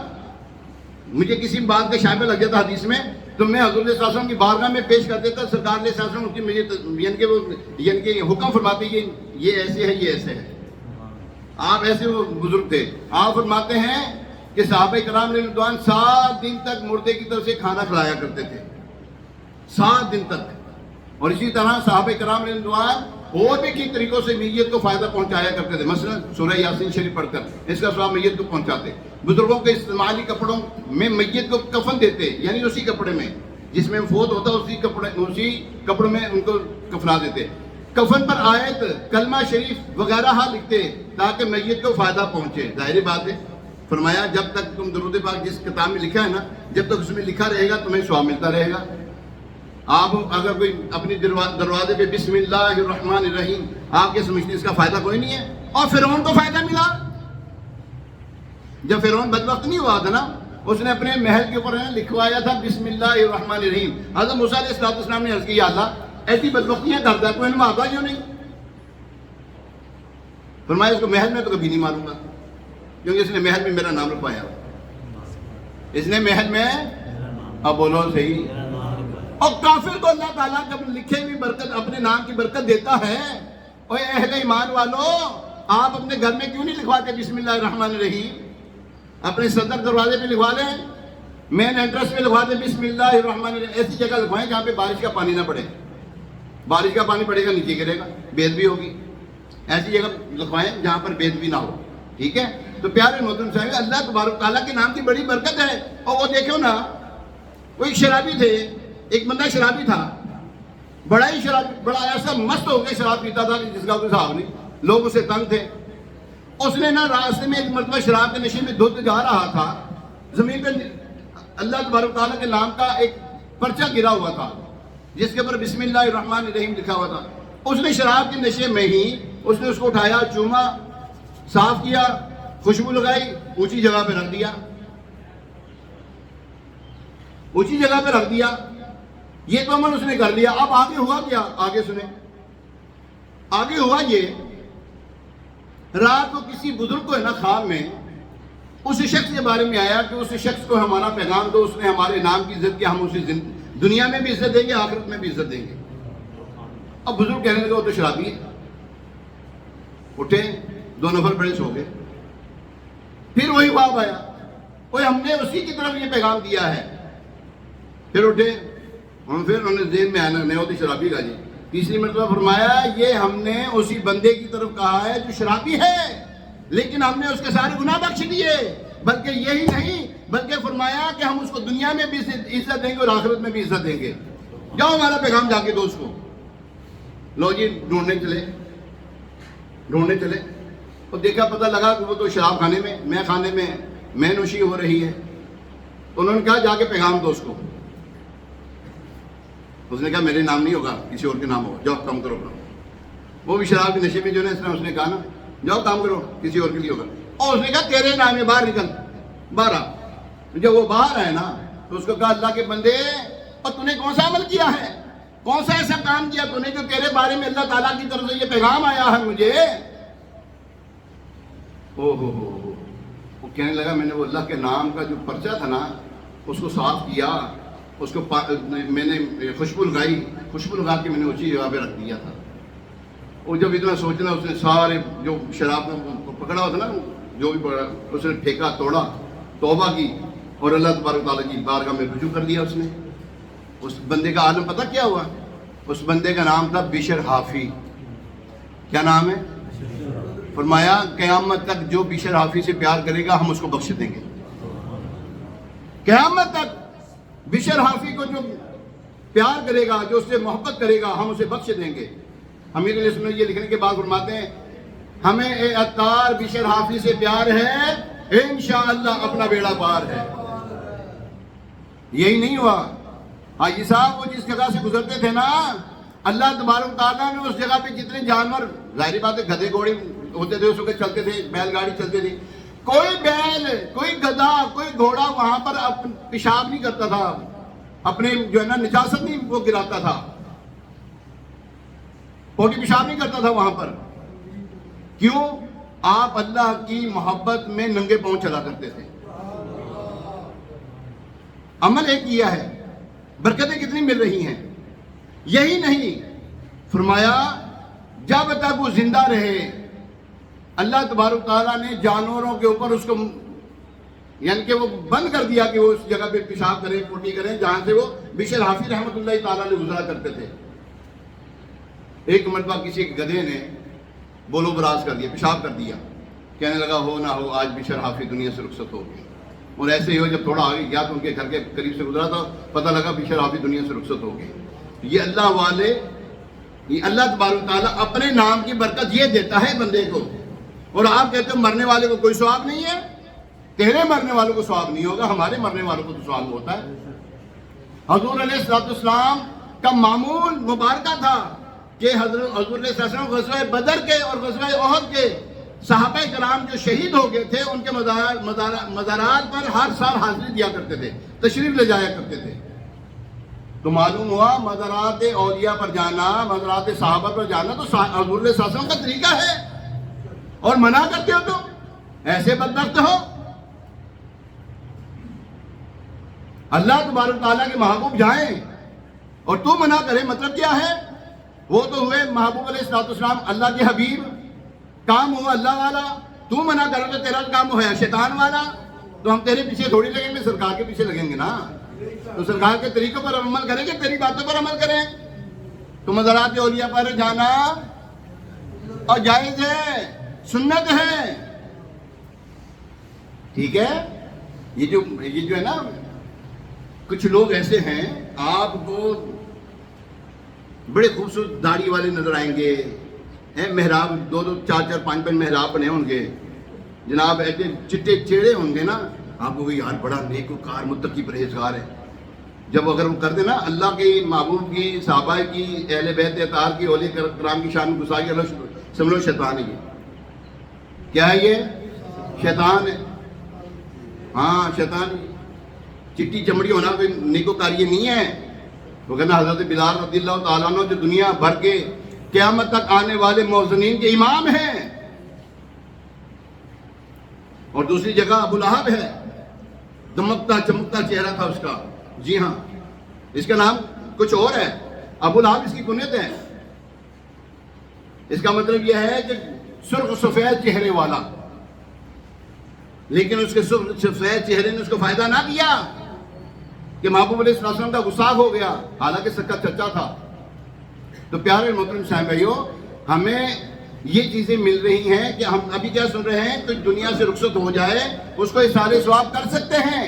A: مجھے کسی بات کا شائبہ لگ جاتا حدیث میں، تو میں حضور صلی اللہ علیہ وسلم کی بارگاہ میں پیش کر دیتا. سرکار علیہ السلام کی مجھے یعنی کہ حکم فرماتے ہیں یہ ایسے ہے، یہ ایسے ہے. آپ ایسے وہ بزرگ تھے. آپ فرماتے ہیں کہ صحابہ کرام علیہ رضوان 7 دن تک مردے کی طرف سے کھانا کھلایا کرتے تھے، 7 دن تک. اور اسی طرح صحابہ کرام علیہ رضوان اور بھی کئی طریقوں سے میت کو فائدہ پہنچایا کرتے تھے. مثلا سورہ یاسین شریف پڑھ کر اس کا ثواب میت کو پہنچاتے. بزرگوں کے استعمالی کپڑوں میں میت کو کفن دیتے، یعنی اسی کپڑے میں جس میں فوت ہوتا اسی کپڑوں میں ان کو کفنا دیتے. کفن پر آیت، کلمہ شریف وغیرہ لکھتے تاکہ میت کو فائدہ پہنچے. ظاہر بات ہے، فرمایا جب تک تم درود پاک جس کتاب میں لکھا ہے نا، جب تک اس میں لکھا رہے گا تمہیں ثواب ملتا رہے گا. آپ اگر کوئی اپنی دروازے پہ بسم اللہ الرحمن الرحیم آپ کے سمجھتے اس کا فائدہ کوئی نہیں ہے. اور فرعون کو فائدہ ملا. جب فرعون بدبخت نہیں ہوا تھا نا، اس نے اپنے محل کے اوپر لکھوایا تھا بسم اللہ الرحمن الرحیم. حضرت موسیٰ علیہ السلام نے عرض کیا اللہ ایسی بدبختیاں کرتا ہے کوئی مارتا کیوں نہیں؟ فرمایا اس کو محل میں تو کبھی نہیں ماروں گا، کیونکہ اس نے محل میں میرا نام لکھوایا. اس نے محل میں، اب بولو صحیح. اور کافر کو اللہ تعالیٰ جب لکھے ہوئی برکت اپنے نام کی برکت دیتا ہے. اور اہل ایمان والو، آپ اپنے گھر میں کیوں نہیں لکھواتے بسم اللہ الرحمن الرحیم؟ اپنے صدر دروازے پہ لکھوا لیں، مین انٹرس پہ لکھوا دیں بسم اللہ الرحمن الرحیم. ایسی جگہ لکھوائیں جہاں پہ بارش کا پانی نہ پڑے. بارش کا پانی پڑے گا نیچے گرے گا، بید بھی ہوگی. ایسی جگہ لکھوائیں جہاں پر بید بھی نہ ہو. ٹھیک ہے. تو پیارے محترم صاحب، اللہ تبارک تعالیٰ کے نام کی بڑی برکت ہے. اور وہ دیکھو نا، وہ ایک شرابی تھے، ایک بندہ شرابی تھا، بڑا ہی شرابی، بڑا ایسا مست ہو کے شراب پیتا تھا جس کا کوئی حساب نہیں. لوگ اسے تنگ تھے. اس نے نا راستے میں ایک مرتبہ شراب کے نشے میں دھت جا رہا تھا، زمین پہ اللہ تبارک تعالیٰ کے نام کا ایک پرچہ گرا ہوا تھا جس کے اوپر بسم اللہ الرحمن الرحیم لکھا ہوا تھا. اس نے شراب کے نشے میں ہی اس نے اس کو اٹھایا, چوما, صاف کیا, خوشبو لگائی, اونچی جگہ پہ رکھ دیا, اونچی جگہ پہ رکھ دیا. یہ تو عمل اس نے کر لیا. اب آگے ہوا کیا؟ آگے سنیں. آگے ہوا یہ, رات کو کسی بزرگ کو ہے نا خواب میں اس شخص کے بارے میں آیا کہ اس شخص کو ہمارا پیغام دو, اس نے ہمارے نام کی عزت کی, ہم اسے دنیا میں بھی عزت دیں گے, آخرت میں بھی عزت دیں گے. اب بزرگ کہنے لگے وہ تو شرابی ہے. اٹھے, 2 نفر بڑے سو گئے. پھر وہی خواب آیا, وہ ہم نے اسی کی طرف یہ پیغام دیا ہے. پھر اٹھے, پھر انہوں نے ذہن میں آنا نہیں ہوتی شرابی کا جی. تیسری مرتبہ فرمایا یہ ہم نے اسی بندے کی طرف کہا ہے جو شرابی ہے, لیکن ہم نے اس کے سارے گناہ بخش دیے. بلکہ یہی نہیں, بلکہ فرمایا کہ ہم اس کو دنیا میں بھی عزت دیں گے اور آخرت میں بھی عزت دیں گے. جاؤ ہمارا پیغام جا کے دو اس کو. لو جی, ڈھونڈنے چلے اور دیکھا, پتہ لگا کہ وہ تو شراب خانے میں, میں خانے میں میں نوشی ہو رہی ہے. انہوں نے کہا جا کے پیغام دو اس کو. اس نے کہا میرے نام نہیں ہوگا, کسی اور کے نام ہوگا, جاؤ کام کرو. وہ بھی شراب کے نشے میں جو ہے اس نے کہا نا جاؤ کام کرو, کسی اور کے لیے ہوگا. اور اس نے کہا تیرے نام ہے, باہر نکل, باہر آ. جب وہ باہر آئے نا تو اس کو کہا اللہ کے بندے, اور تو نے کون سا عمل کیا ہے, کون سا ایسا کام کیا تو نے جو تیرے بارے میں اللہ تعالیٰ کی طرف سے یہ پیغام آیا ہے مجھے. او ہو وہ کہنے لگا میں نے وہ اللہ کے نام کا جو پرچہ تھا نا اس کو صاف کیا, اس کو میں نے خوشبو لگائی, خوشبو لگا کے میں نے اونچی جگہ پہ رکھ دیا تھا. وہ جب اتنا سوچنا, اس نے سارے جو شراب میں پکڑا ہوا تھا نا جو بھی پکڑا, اس نے پھینکا, توڑا, توبہ کی اور اللہ تبارک تعالیٰ کی بارگاہ میں رجوع کر دیا. اس نے اس بندے کا عالم پتہ کیا ہوا؟ اس بندے کا نام تھا بشر حافی. کیا نام ہے؟ فرمایا قیامت تک جو بشر حافی سے پیار کرے گا ہم اس کو بخش دیں گے. قیامت تک بشر حافی کو جو پیار کرے گا, جو اس سے محبت کرے گا, ہم اسے بخش دیں گے. امیر علیہ السلام یہ لکھنے کے بعد فرماتے ہیں ہمیں اے عطار بشر حافی سے پیار ہے, انشاءاللہ اپنا بیڑا پار ہے. یہی نہیں ہوا, حاجی صاحب وہ جس جگہ سے گزرتے تھے نا, اللہ تبارک تعالیٰ نے اس جگہ پہ جتنے جانور, ظاہری بات ہے گدھے گھوڑے ہوتے تھے اس وقت چلتے تھے, بیل گاڑی چلتی تھی, کوئی بیل, کوئی گدھا, کوئی گھوڑا وہاں پر پیشاب نہیں کرتا تھا, اپنے جو ہے نا نجاست نہیں وہ گراتا تھا, پوٹی پیشاب نہیں کرتا تھا وہاں پر. کیوں؟ آپ اللہ کی محبت میں ننگے پاؤں چلا کرتے تھے. عمل ایک کیا ہے, برکتیں کتنی مل رہی ہیں. یہی نہیں, فرمایا جب تک وہ زندہ رہے اللہ تبارک تعالیٰ نے جانوروں کے اوپر اس کو یعنی کہ وہ بند کر دیا کہ وہ اس جگہ پہ پیشاب کریں, پوٹی کریں جہاں سے وہ بشر حافی رحمۃ اللہ تعالیٰ نے گزرا کرتے تھے. ایک مرتبہ کسی گدھے نے بولو براز کر دیا, پیشاب کر دیا, کہنے لگا ہو نہ ہو آج بشر حافی دنیا سے رخصت ہو گئے. اور ایسے ہی ہو جب تھوڑا آگے گیا تو ان کے گھر کے قریب سے گزرا تھا, پتہ لگا بشر حافی دنیا سے رخصت ہو گئے. یہ اللہ والے, یہ اللہ تبارک تعالیٰ اپنے نام کی برکت یہ دیتا ہے بندے کو. اور آپ کہتے ہو مرنے والے کو کوئی ثواب نہیں ہے, تیرے مرنے والوں کو ثواب نہیں ہوگا, ہمارے مرنے والوں کو تو ثواب ہوتا ہے. حضور علیہ السلام کا معمول مبارکہ تھا کہ حضور علیہ السلام غزوہ بدر کے اور غزوہ احد کے صحابہ کرام جو شہید ہو گئے تھے ان کے مزارات پر ہر سال حاضری دیا کرتے تھے, تشریف لے جایا کرتے تھے. تو معلوم ہوا مزارات اولیاء پر جانا, مزارات صحابہ پر جانا تو حضور علیہ السلام کا طریقہ ہے, اور منع کرتے ہو تم, ایسے بدبخت ہو. اللہ تبارک تعالیٰ کے محبوب جائیں اور تو منع کرے, مطلب کیا ہے؟ وہ تو ہوئے محبوب علیہ السلام اللہ کے حبیب, کام ہوا اللہ والا, تو منع کرو تو تیرا کام ہوا شیطان والا. تو ہم تیرے پیچھے تھوڑی لگیں گے, سرکار کے پیچھے لگیں گے نا. تو سرکار کے طریقوں پر عمل کریں گے, تیری باتوں پر عمل کریں. تو مزارات اولیاء پر جانا اور جائز ہے, سنت ہے, ٹھیک ہے. یہ جو ہے نا کچھ لوگ ایسے ہیں آپ کو بڑے خوبصورت داڑھی والے نظر آئیں گے, محراب 2-2, 4-4, 5-5 محراب بنے ہوں گے جناب, ایسے چٹے چیڑے ہوں گے نا, آپ کو یار بڑا نیکوکار متقی پرہیزگار ہے. جب اگر وہ کر دے نا اللہ کے محبوب کی صحابہ کی اہل بیت اطہار کی اولیاء کرام کی شان گسائی سمجھو شیطان ہے. یہ کیا ہے؟ یہ شیطان ہے. ہاں شیطان. چٹی چمڑی ہونا کوئی نیکوکار یہ نہیں ہے. وہ کہنا حضرت بلال رضی اللہ تعالیٰ عنہ جو دنیا بھر کے قیامت تک آنے والے موذنین کے امام ہیں. اور دوسری جگہ ابو لہب ہے، دمکتا چمکتا چہرہ تھا اس کا. جی ہاں، اس کا نام کچھ اور ہے، ابو لہب اس کی کنیت ہے. اس کا مطلب یہ ہے کہ سرخ سفید چہرے والا. لیکن اس کے سرخ سفید چہرے نے اس کو فائدہ نہ دیا کہ محبوب علیہ السلام کا غصہ ہو گیا، حالانکہ سکا چچا تھا. تو پیارے محترم صاحب بھائیو، ہمیں یہ چیزیں مل رہی ہیں کہ ہم ابھی کیا سن رہے ہیں کہ دنیا سے رخصت ہو جائے اس کو احسان ثواب کر سکتے ہیں.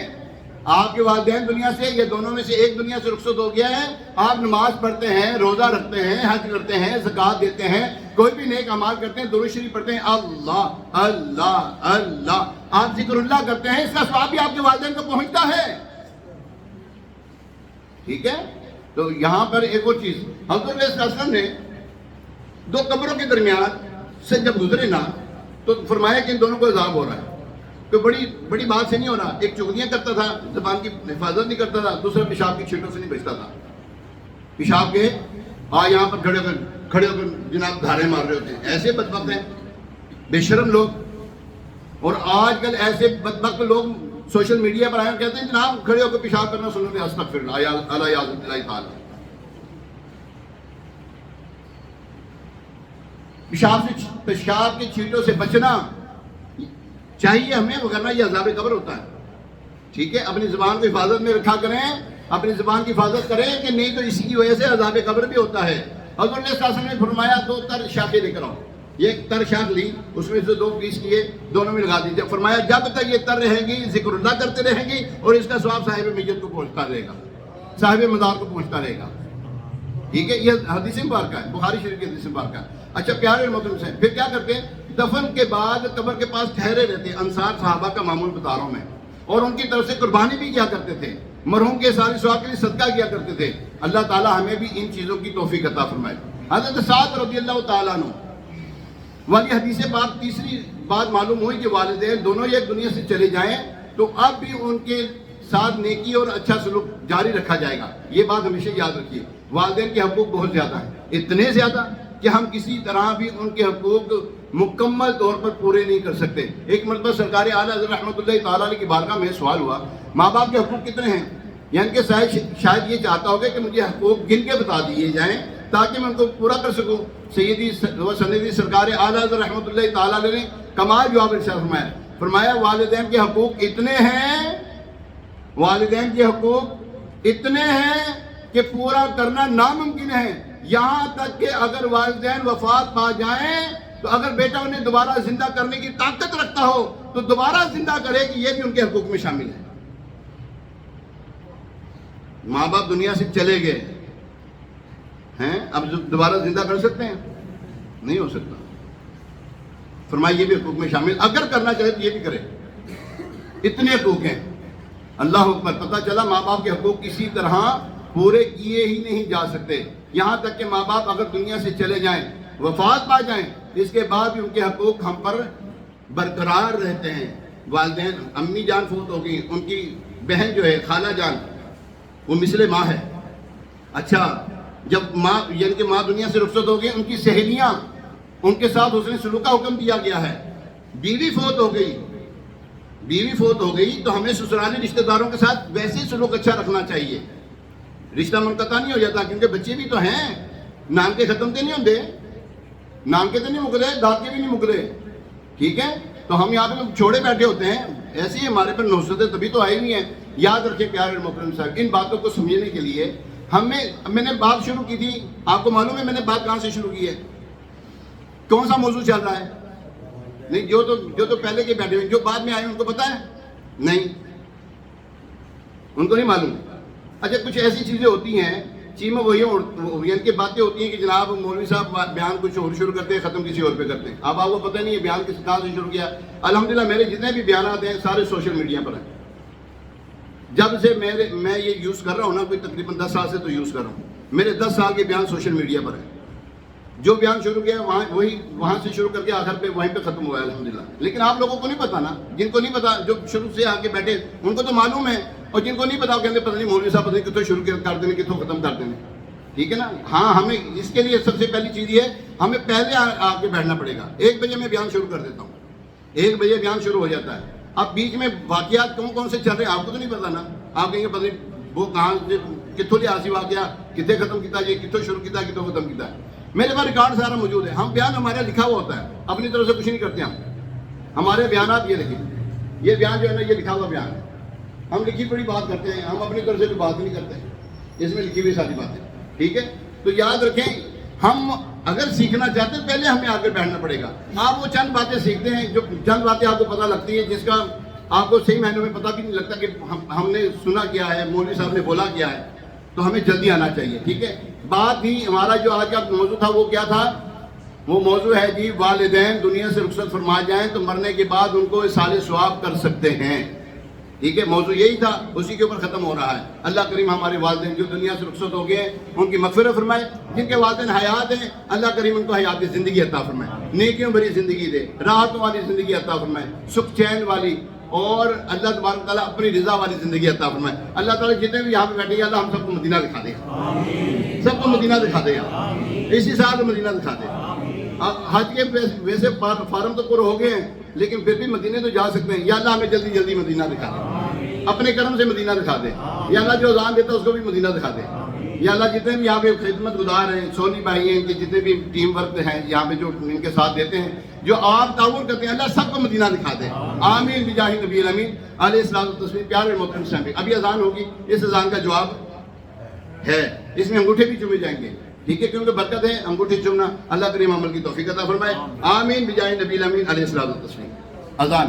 A: آپ کے والدین دنیا سے، یہ دونوں میں سے ایک دنیا سے رخصت ہو گیا ہے، آپ نماز پڑھتے ہیں، روزہ رکھتے ہیں، حج کرتے ہیں، زکوٰۃ دیتے ہیں، کوئی بھی نیک اعمال کرتے ہیں، درود شریف پڑھتے ہیں، اللہ اللہ اللہ، آپ ذکر اللہ کرتے ہیں، اس کا ثواب بھی آپ کے والدین کو پہنچتا ہے. ٹھیک ہے. تو یہاں پر ایک اور چیز، حضرت علیہ السلام نے دو قبروں کے درمیان سے جب گزرے نا تو فرمایا کہ ان دونوں کو عذاب ہو رہا ہے. کوئی بڑی بات سے نہیں ہو رہا. ایک چغلیاں کرتا تھا، زبان کی حفاظت نہیں کرتا تھا، دوسرا پیشاب کی چھینٹوں سے نہیں بچتا تھا. پیشاب کے یہاں پر کھڑے ہو کر جناب دھارے مار رہے ہوتے ہیں. ایسے بدبخت ہیں، بے شرم لوگ. اور آج کل ایسے بدبخت لوگ سوشل میڈیا پر آئے کہتے ہیں جناب کھڑے ہو کر پیشاب کرنا سنت ہے، استغفر اللہ علیہ اللہ تعالی. پیشاب کی چھینٹوں سے بچنا چاہیے ہمیں، وگرنہ یہ عذاب قبر ہوتا ہے. ٹھیک ہے. اپنی زبان کو حفاظت میں رکھا کریں، اپنی زبان کی حفاظت کریں کہ نہیں تو اسی کی وجہ سے عذاب قبر بھی ہوتا ہے. حضرت علیہ السلام نے فرمایا دو تر شاخیں لے کر آؤ. یہ ایک تر شاخ لی، اس میں سے 2 پیس کیے، دونوں میں لگا دیجیے. فرمایا جب تک یہ تر رہے گی ذکر اللہ کرتے رہیں گی اور اس کا ثواب صاحب میت کو پہنچتا رہے گا، صاحب مزار کو پہنچتا رہے گا. ٹھیک ہے. یہ حدیث مبارکہ ہے، بخاری شریف کی حدیث مبارکہ ہے. اچھا پیارے محترم سے پھر کیا کرتے ہیں؟ دفن کے بعد قبر کے پاس ٹھہرے رہتے. انصار صحابہ کا معمول بتا رہا ہوں میں. اور ان کی طرف سے قربانی بھی کیا کرتے تھے، مرحوم کے سارے ثواب کے لیے صدقہ کیا کرتے تھے. اللہ تعالیٰ ہمیں بھی ان چیزوں کی توفیق عطا فرمائے. حضرت سعد رضی اللہ تعالیٰ عنہ والی حدیث پاک تیسری بات معلوم ہوئی کہ والدین دونوں ایک دنیا سے چلے جائیں تو اب بھی ان کے ساتھ نیکی اور اچھا سلوک جاری رکھا جائے گا. یہ بات ہمیشہ یاد رکھیے. والدین کے حقوق بہت زیادہ ہیں، اتنے زیادہ کہ ہم کسی طرح بھی ان کے حقوق مکمل طور پر پورے نہیں کر سکتے. ایک مرتبہ سرکار اعلیٰ حضرت رحمۃ اللہ تعالیٰ علیہ کی بارگاہ میں سوال ہوا ماں باپ کے حقوق کتنے ہیں؟ یعنی کہ شاید یہ چاہتا ہوگا کہ مجھے حقوق گن کے بتا دیے جائیں تاکہ میں ان کو پورا کر سکوں. سیدی و سندی سرکار اعلیٰ حضرت رحمۃ اللہ تعالیٰ علیہ نے کمال جواب ارشاد فرمایا والدین کے حقوق اتنے ہیں، والدین کے حقوق اتنے ہیں کہ پورا کرنا ناممکن ہے. یہاں تک کہ اگر والدین وفات پا جائیں تو اگر بیٹا انہیں دوبارہ زندہ کرنے کی طاقت رکھتا ہو تو دوبارہ زندہ کرے کہ یہ بھی ان کے حقوق میں شامل ہے. ماں باپ دنیا سے چلے گئے ہیں، اب دوبارہ زندہ کر سکتے ہیں؟ نہیں ہو سکتا. فرمایا یہ بھی حقوق میں شامل، اگر کرنا چاہے تو یہ بھی کرے. اتنے حقوق ہیں. اللہ اکبر. پتہ چلا ماں باپ کے حقوق کسی طرح پورے کیے ہی نہیں جا سکتے. یہاں تک کہ ماں باپ اگر دنیا سے چلے جائیں، وفات پا جائیں، اس کے بعد بھی ان کے حقوق ہم پر برقرار رہتے ہیں. والدین، امی جان فوت ہو گئی، ان کی بہن جو ہے خالہ جان وہ مثل ماں ہے. اچھا جب ماں یعنی کہ ماں دنیا سے رخصت ہو گئی، ان کی سہیلیاں، ان کے ساتھ حسن سلوک کا حکم دیا گیا ہے. بیوی فوت ہو گئی تو ہمیں سسرالی رشتہ داروں کے ساتھ ویسے ہی سلوک اچھا رکھنا چاہیے. رشتہ منقطع نہیں ہو جاتا کیونکہ بچے بھی تو ہیں، نام کے ختم تو نہیں ہوتے، نام کے تو نہیں مکرے، دانت کے بھی نہیں مکرے. ٹھیک ہے. تو ہم یہاں پہ چھوڑے بیٹھے ہوتے ہیں، ایسے ہی ہمارے پر نوسطیں تبھی تو آئی ہوئی ہیں. یاد رکھیں پیارے محترم صاحب، ان باتوں کو سمجھنے کے لیے میں نے بات شروع کی تھی. آپ کو معلوم ہے میں نے بات کہاں سے شروع کی ہے؟ کون سا موضوع چل رہا ہے؟ نہیں، جو تو پہلے کے بیٹھے ہوئے، جو بعد میں آئے ان کو پتا ہے؟ نہیں، ان کو نہیں معلوم. اچھا کچھ ایسی چیزیں ہوتی ہیں چیمیں وہی یعنی کہ باتیں ہوتی ہیں کہ جناب مولوی صاحب بیان کچھ اور شروع کرتے ہیں، ختم کسی اور پہ کرتے ہیں. اب آپ کو پتہ نہیں ہے بیان کہاں سے شروع کیا. الحمدللہ میرے جتنے بھی بیانات ہیں سارے سوشل میڈیا پر ہیں. جب سے میں یہ یوز کر رہا ہوں نا، کوئی تقریباً 10 سال سے تو یوز کر رہا ہوں، میرے 10 سال کے بیان سوشل میڈیا پر ہیں. جو بیان شروع کیا وہاں سے شروع کر کے آخر پہ وہیں پہ ختم ہوا ہے الحمدللہ. لیکن آپ لوگوں کو نہیں پتا نا، جن کو نہیں پتا، جو شروع سے آ کے بیٹھے ان کو تو معلوم ہے، اور جن کو نہیں پتا وہ کہتے پتہ نہیں مولوی صاحب پتہ نہیں کتوں شروع کر دینے کتوں ختم کر دینے. ٹھیک ہے نا. ہاں، ہمیں اس کے لیے سب سے پہلی چیز یہ ہے، ہمیں پہلے آ کے بیٹھنا پڑے گا. 1 بجے میں بیان شروع کر دیتا ہوں، 1 بجے بیان شروع ہو جاتا ہے. اب بیچ میں واقعات کون سے چل رہے ہیں آپ کو تو نہیں پتا نا. آپ کہیں گے پتہ نہیں وہ کہاں سے کتوں لے آسی واقعہ کتنے ختم کیتا جی، کتوں شروع کیتا کتوں ختم کیتا. میرے پاس ریکارڈ سارا موجود ہے. ہم بیان ہمارا لکھا ہوا ہوتا ہے، اپنی طرف سے کچھ نہیں کرتے. ہم ہمارے بیانات یہ لکھیں، یہ بیان جو ہے نا یہ لکھا ہوا بیان ہے. ہم لکھی پڑی بات کرتے ہیں، ہم اپنی طرف سے کوئی بات نہیں کرتے، اس میں لکھی ہوئی ساری باتیں. ٹھیک ہے. تو یاد رکھیں، ہم اگر سیکھنا چاہتے ہیں پہلے ہمیں آگے بیٹھنا پڑے گا. آپ وہ چند باتیں سیکھتے ہیں، جو چند باتیں آپ کو پتہ لگتی ہیں، جس کا آپ کو صحیح معنوں میں پتہ بھی نہیں لگتا کہ ہم نے سنا کیا ہے، مولوی صاحب نے بولا کیا ہے. تو ہمیں جلدی آنا چاہیے. ٹھیک ہے. بات ہی ہمارا جو آج کا موضوع تھا وہ کیا تھا؟ وہ موضوع ہے جی، والدین دنیا سے رخصت فرما جائیں تو مرنے کے بعد ان کو اصحال ثواب کر سکتے ہیں. ٹھیک ہے. موضوع یہی تھا، اسی کے اوپر ختم ہو رہا ہے. اللہ کریم ہمارے والدین جو دنیا سے رخصت ہو گئے ان کی مغفرت فرمائے. جن کے والدین حیات ہیں اللہ کریم ان کو حیات زندگی عطا فرمائے، نیکیوں بھری زندگی دے، راحتوں والی زندگی عطا فرمائے، سکھ چین والی، اور اللہ تبارک تعالیٰ اپنی رضا والی زندگی عطا فرمائے. اللہ تعالیٰ جتنے بھی یہاں پہ بیٹھے ہیں اللہ ہم سب کو مدینہ دکھا دے، سب کو مدینہ دکھا دے، اسی ساتھ مدینہ دکھا دے. حج کے ویسے فارم تو پورے ہو گئے ہیں، لیکن پھر بھی مدینے تو جا سکتے ہیں. یا اللہ ہمیں جلدی جلدی مدینہ دکھا دے، اپنے کرم سے مدینہ دکھا دے. یا اللہ جو اذان دیتا ہے اس کو بھی مدینہ دکھا دے. یا اللہ جتنے بھی یہاں پہ خدمت گزار ہیں، سونی بھائی ہیں، کہ جتنے بھی ٹیم ورک ہیں یہاں پہ جو ان کے ساتھ دیتے ہیں، جو آپ تعاون کرتے ہیں، اللہ سب کو مدینہ دکھا دے. آمین بجاہ نبی الامین علیہ الصلوۃ والتسلیم. پیارے محترم سامعین، ابھی اذان ہوگی، اس اذان کا جواب ہے، اس میں انگوٹھے بھی چومے جائیں گے. ٹھیک ہے. کیونکہ برکت ہے انگوٹھے چومنا. اللہ کریم عمل کی توفیق عطا فرمائے. آمین بجاہ نبی الامین علیہ الصلوۃ والتسلیم. اذان.